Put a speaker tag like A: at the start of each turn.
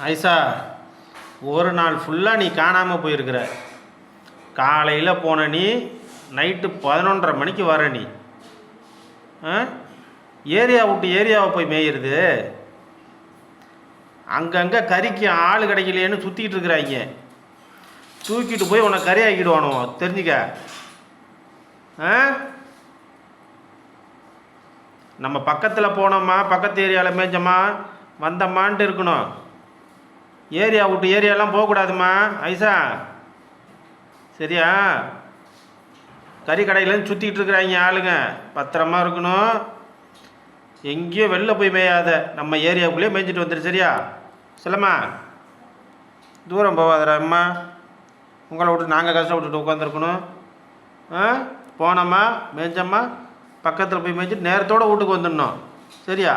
A: ஐசா, ஒரு நாள் ஃபுல்லாக நீ காணாமல் போயிருக்கிற. காலையில் போன நீ நைட்டு 11:30 மணிக்கு வர நீ. ஏரியா விட்டு ஏரியாவை போய் மேயிறது. அங்கங்கே கறிக்கு ஆள் கிடைக்கலையேன்னு சுற்றிக்கிட்டு இருக்கிறாங்க. தூக்கிட்டு போய் உன்னை கறி ஆக்கிடுவானோ தெரிஞ்சுக்க. நம்ம பக்கத்தில் போனோம்மா, பக்கத்து ஏரியாவில் மேய்ச்சோம்மா, வந்தம்மான்ட்டு இருக்கணும். ஏரியா விட்டு ஏரியாலாம் போகக்கூடாதும்மா ஐசா, சரியா? கறி கடையிலேருந்து சுற்றிக்கிட்டு இருக்கிறாங்க ஆளுங்க, பத்திரமா இருக்கணும். எங்கேயும் வெளில போய் மேயாத, நம்ம ஏரியாவுக்குள்ளேயே மேய்ஞ்சிட்டு வந்துடு, சரியா? சொல்லம்மா, தூரம் போகாதரா அம்மா. உங்களை விட்டு நாங்கள் கஷ்டப்பட்டுட்டு உட்காந்துருக்கணும். போனோம்மா, மேய்ஞ்சம்மா, பக்கத்தில் போய் மேய்ஞ்சிட்டு நேரத்தோடு வீட்டுக்கு வந்துடணும், சரியா?